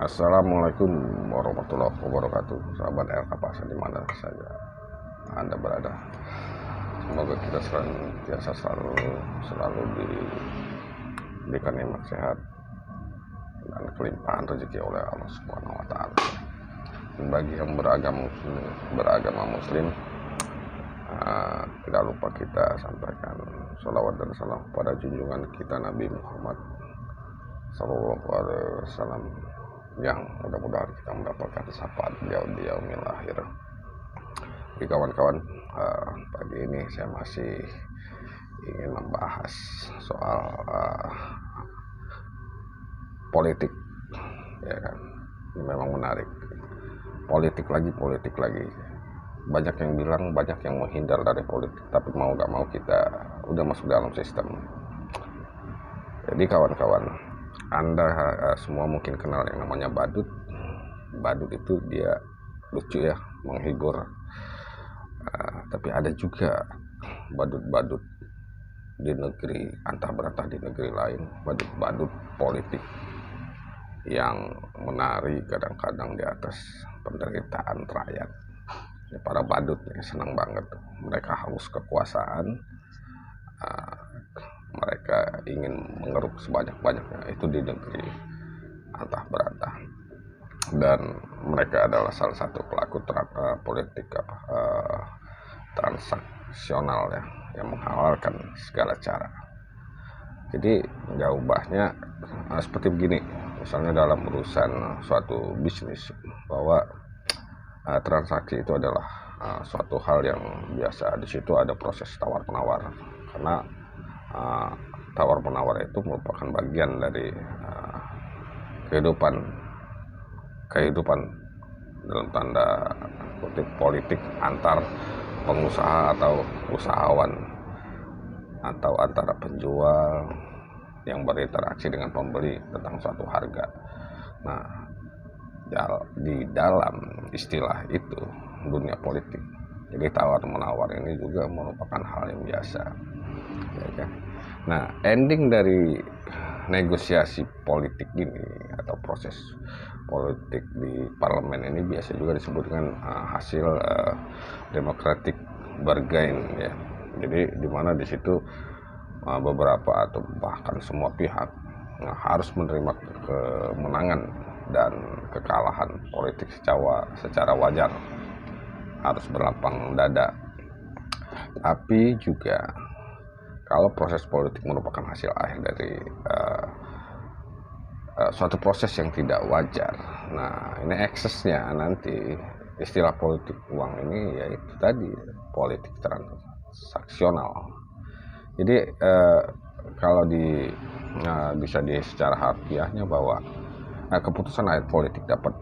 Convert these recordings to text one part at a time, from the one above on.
Assalamualaikum warahmatullahi wabarakatuh. Sahabat El Kapasa di mana saja Anda berada. Semoga kita selalu diberikan nikmat sehat dan kelimpahan rezeki oleh Allah Subhanahu wa taala. Dan bagi yang beragama muslim, tidak lupa kita sampaikan sholawat dan salam pada junjungan kita Nabi Muhammad Sallallahu Alaihi Wasallam, yang mudah-mudahan kita mendapatkan syafaat beliau di yaumil akhir. Jadi kawan-kawan, pagi ini saya masih ingin membahas soal politik, ya kan. Ini memang menarik. Politik lagi. Banyak yang bilang, banyak yang menghindar dari politik, tapi mau gak mau kita udah masuk dalam sistem. Jadi kawan-kawan, Anda semua mungkin kenal yang namanya badut. Badut itu dia lucu ya, menghibur. Tapi ada juga badut-badut di negeri, antah berantah di negeri lain, badut-badut politik yang menari kadang-kadang di atas penderitaan rakyat. Ya, para badut nih senang banget, mereka haus kekuasaan. Mereka ingin mengeruk sebanyak-banyaknya itu di negeri antah berantah, dan mereka adalah salah satu pelaku politik transaksional ya, yang menghalalkan segala cara. Jadi nggak ubahnya seperti begini, misalnya dalam urusan suatu bisnis, bahwa transaksi itu adalah suatu hal yang biasa. Di situ ada proses tawar menawar, karena tawar menawar itu merupakan bagian dari kehidupan dalam tanda kutip politik antar pengusaha atau usahawan, atau antara penjual yang berinteraksi dengan pembeli tentang suatu harga. Nah, di dalam istilah itu dunia politik, jadi tawar menawar ini juga merupakan hal yang biasa, ya kan? Nah, ending dari negosiasi politik ini atau proses politik di parlemen ini biasa juga disebut dengan hasil democratic bargain ya. Jadi di mana di situ beberapa atau bahkan semua pihak harus menerima kemenangan dan kekalahan politik secara wajar, harus berlapang dada. Tapi juga kalau proses politik merupakan hasil akhir dari suatu proses yang tidak wajar, nah ini eksesnya nanti istilah politik uang ini yaitu tadi politik transaksional. Jadi kalau bisa secara harfiahnya bahwa keputusan akhir politik dapat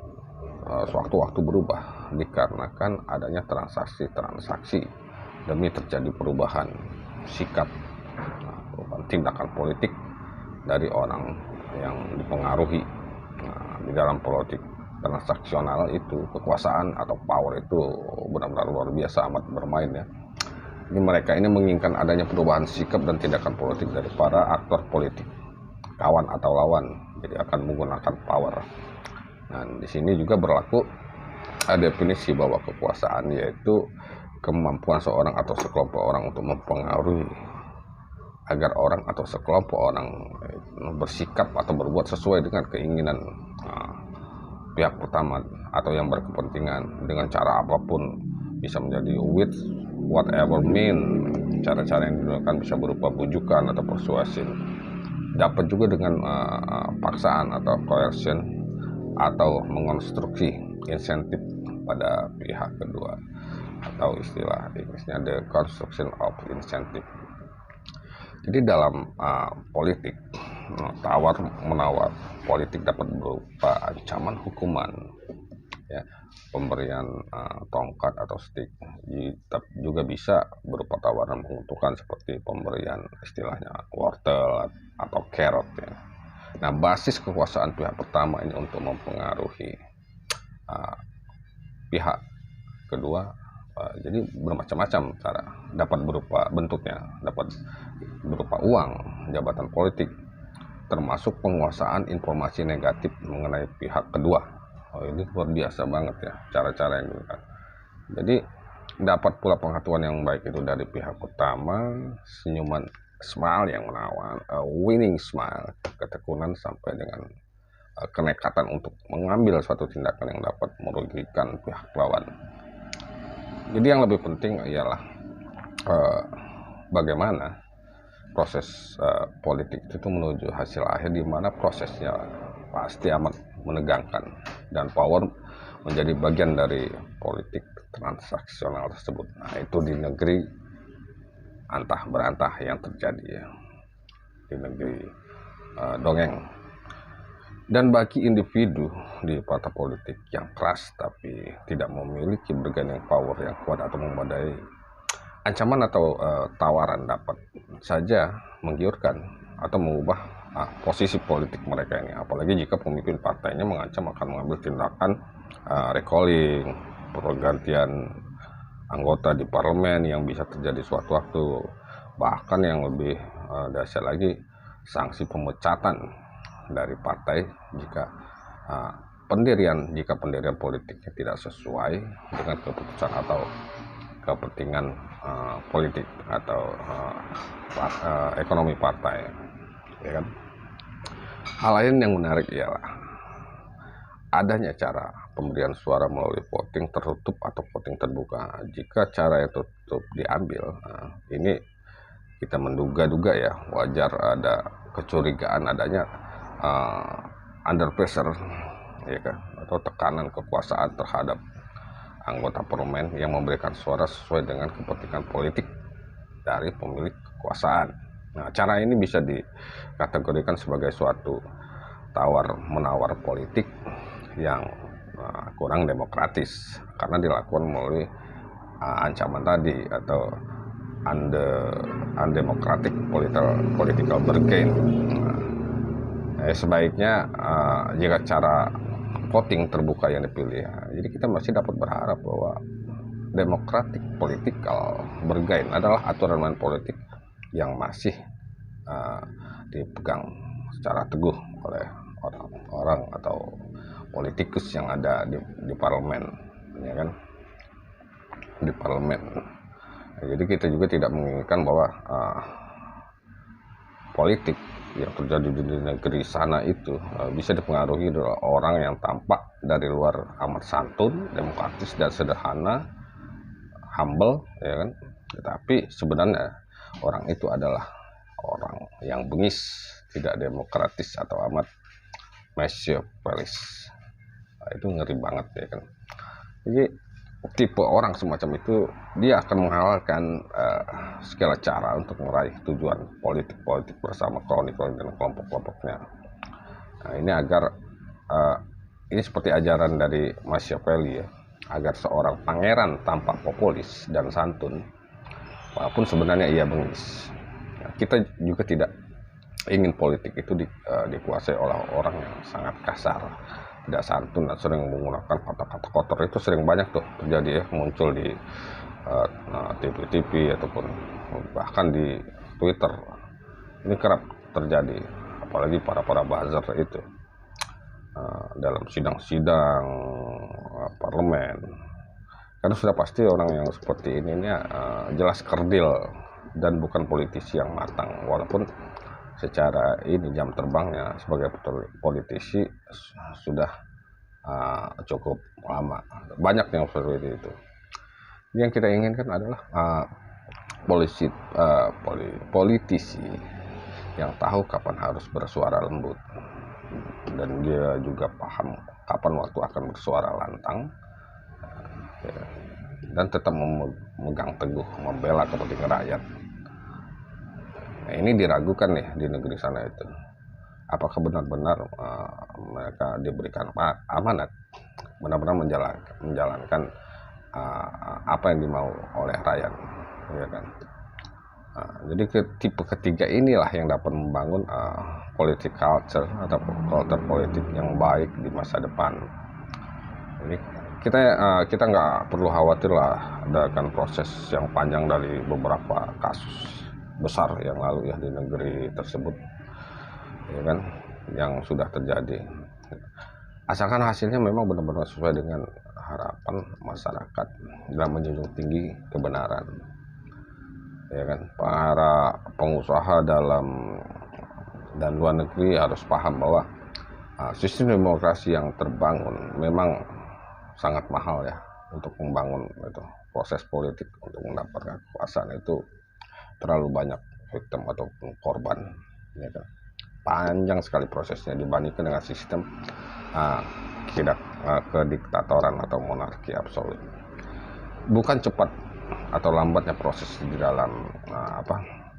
sewaktu-waktu berubah dikarenakan adanya transaksi demi terjadi perubahan sikap, perubahan tindakan politik dari orang yang dipengaruhi. Di dalam politik transaksional itu kekuasaan atau power itu benar-benar luar biasa amat bermain ya. Ini mereka ini menginginkan adanya perubahan sikap dan tindakan politik dari para aktor politik, kawan atau lawan, jadi akan menggunakan power. Dan di sini juga berlaku definisi bahwa kekuasaan yaitu kemampuan seorang atau sekelompok orang untuk mempengaruhi agar orang atau sekelompok orang bersikap atau berbuat sesuai dengan keinginan pihak pertama atau yang berkepentingan dengan cara apapun, bisa menjadi with whatever mean. Cara-cara yang digunakan bisa berupa bujukan atau persuasi, dapat juga dengan paksaan atau coercion, atau mengonstruksi insentif pada pihak kedua, atau istilah Inggrisnya the construction of incentive. Jadi dalam politik, tawar menawar politik dapat berupa ancaman hukuman ya, pemberian tongkat atau stick, juga bisa berupa tawaran menguntungkan seperti pemberian istilahnya wortel atau carrot ya. Nah, basis kekuasaan pihak pertama ini untuk mempengaruhi pihak kedua, jadi bermacam-macam cara, dapat berupa bentuknya, dapat berupa uang, jabatan politik, termasuk penguasaan informasi negatif mengenai pihak kedua. Ini luar biasa banget ya cara-cara yang digunakan. Jadi dapat pula pengetahuan yang baik itu dari pihak utama, senyuman smile yang menawan, winning smile, ketekunan sampai dengan kenekatan untuk mengambil suatu tindakan yang dapat merugikan pihak lawan. Jadi yang lebih penting ialah bagaimana proses politik itu menuju hasil akhir, di mana prosesnya pasti amat menegangkan dan power menjadi bagian dari politik transaksional tersebut. Nah, itu di negeri antah berantah yang terjadi ya, di negeri dongeng. Dan bagi individu di partai politik yang keras tapi tidak memiliki bargaining power yang kuat atau memadai, ancaman atau tawaran dapat saja menggiurkan atau mengubah posisi politik mereka ini. Apalagi jika pemimpin partainya mengancam akan mengambil tindakan recalling, pergantian anggota di parlemen yang bisa terjadi suatu waktu. Bahkan yang lebih dahsyat lagi, sanksi pemecatan dari partai jika pendirian politiknya tidak sesuai dengan keputusan atau kepentingan politik atau ekonomi partai, ya kan. Hal lain yang menarik ialah adanya cara pemberian suara melalui voting tertutup atau voting terbuka. Jika cara yang tertutup diambil, ini kita menduga-duga ya, wajar ada kecurigaan adanya under pressure, ya kan, atau tekanan kekuasaan terhadap anggota parlemen yang memberikan suara sesuai dengan kepentingan politik dari pemilik kekuasaan. Nah, cara ini bisa dikategorikan sebagai suatu tawar-menawar politik yang kurang demokratis karena dilakukan melalui ancaman tadi atau undemocratic political bargain. Sebaiknya jika cara voting terbuka yang dipilih, jadi kita masih dapat berharap bahwa democratic political bargain adalah aturan main politik yang masih dipegang secara teguh oleh orang-orang atau politikus yang ada di parlemen, ya kan, di parlemen. Jadi kita juga tidak menginginkan bahwa politik yang terjadi di negeri sana itu bisa dipengaruhi oleh orang yang tampak dari luar amat santun, demokratis dan sederhana, humble, ya kan. Tetapi sebenarnya orang itu adalah orang yang bengis, tidak demokratis atau amat Machiavellis. Itu ngeri banget, ya kan. Jadi tipe orang semacam itu dia akan menghalalkan segala cara untuk meraih tujuan politik bersama kroni-kroni dan kelompok-kelompoknya. Nah, ini agar ini seperti ajaran dari Machiavelli ya, agar seorang pangeran tampak populis dan santun walaupun sebenarnya ia bengis. Nah, kita juga tidak ingin politik itu dikuasai oleh orang yang sangat kasar, tidak santun, dan sering menggunakan kata-kata kotor. Itu sering banyak tuh terjadi ya, muncul di TV ataupun bahkan di Twitter. Ini kerap terjadi, apalagi para buzzer itu dalam sidang-sidang parlemen. Karena sudah pasti orang yang seperti ini jelas kerdil dan bukan politisi yang matang, walaupun secara ini jam terbangnya sebagai politisi sudah cukup lama. Banyak yang seperti itu. Yang kita inginkan adalah politisi yang tahu kapan harus bersuara lembut dan dia juga paham kapan waktu akan bersuara lantang, dan tetap memegang teguh membela kepentingan rakyat. Nah, ini diragukan nih di negeri sana itu. Apakah benar-benar mereka diberikan amanat, benar-benar menjalankan apa yang dimau oleh rakyat, ya kan? Jadi tipe ketiga inilah yang dapat membangun politik culture atau kultur politik yang baik di masa depan. Jadi kita nggak perlu khawatir lah dengan proses yang panjang dari beberapa kasus besar yang lalu ya di negeri tersebut. ya kan, yang sudah terjadi. Asalkan hasilnya memang benar-benar sesuai dengan harapan masyarakat dalam menjunjung tinggi kebenaran, ya kan. Para pengusaha dalam dan luar negeri harus paham bahwa sistem demokrasi yang terbangun memang sangat mahal ya untuk membangun itu. Proses politik untuk mendapatkan kekuasaan itu terlalu banyak victim ataupun korban, ya kan. Panjang sekali prosesnya dibandingkan dengan sistem kediktatoran atau monarki absolut. Bukan cepat atau lambatnya proses di dalam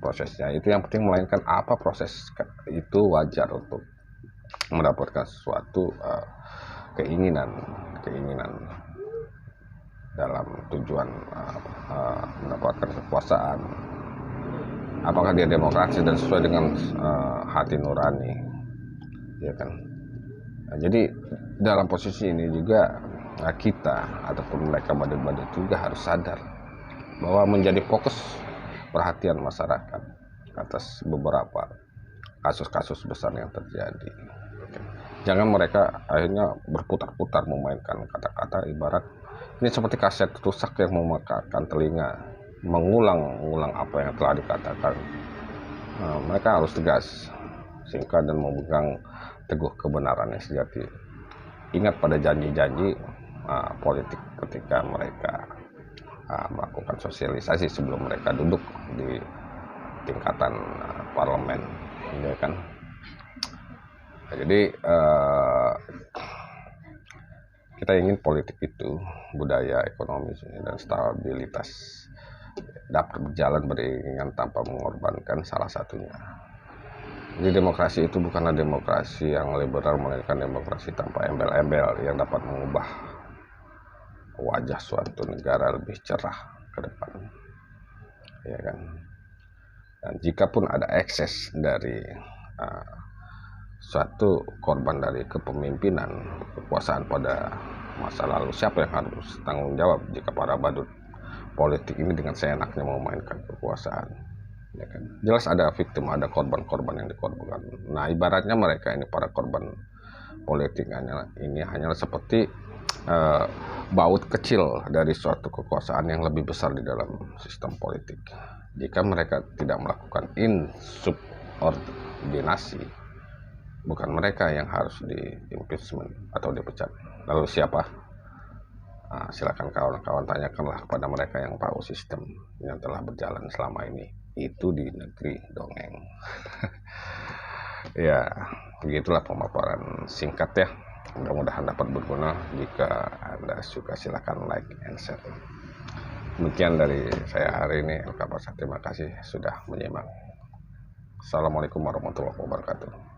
prosesnya itu yang penting, melainkan apa proses itu wajar untuk mendapatkan sesuatu keinginan dalam tujuan mendapatkan kekuasaan. Apakah dia demokrasi dan sesuai dengan hati nurani, ya kan. Nah, jadi dalam posisi ini juga kita ataupun mereka badut-badut juga harus sadar bahwa menjadi fokus perhatian masyarakat atas beberapa kasus-kasus besar yang terjadi. Jangan mereka akhirnya berputar-putar memainkan kata-kata ibarat ini seperti kaset rusak yang memekakan telinga, mengulang-ulang apa yang telah dikatakan. Mereka harus tegas, singkat, dan memegang teguh kebenaran yang sejati. Ingat pada janji-janji politik ketika mereka melakukan sosialisasi sebelum mereka duduk di tingkatan parlemen, ya kan. Jadi kita ingin politik itu, budaya, ekonomi, dan stabilitas dapat berjalan beriringan tanpa mengorbankan salah satunya. Jadi demokrasi itu bukanlah demokrasi yang liberal, melainkan demokrasi tanpa embel-embel yang dapat mengubah wajah suatu negara lebih cerah ke depan, ya kan. Dan jika pun ada ekses dari suatu korban dari kepemimpinan kekuasaan pada masa lalu, siapa yang harus tanggung jawab jika para badut politik ini dengan seenaknya memainkan kekuasaan, ya kan. Jelas ada victim, ada korban-korban yang dikorbankan. Nah, ibaratnya mereka ini para korban politik ini hanyalah seperti baut kecil dari suatu kekuasaan yang lebih besar di dalam sistem politik. Jika mereka tidak melakukan insubordinasi, bukan mereka yang harus di impeachment atau dipecat. Lalu siapa? Silakan kawan-kawan tanyakanlah kepada mereka yang tahu sistem yang telah berjalan selama ini. Itu di negeri dongeng. Ya, begitulah pemaparan singkat ya. Mudah-mudahan dapat berguna. Jika Anda suka silakan like and share. Demikian dari saya hari ini, LK Pasar. Terima kasih sudah menyimak. Assalamualaikum warahmatullahi wabarakatuh.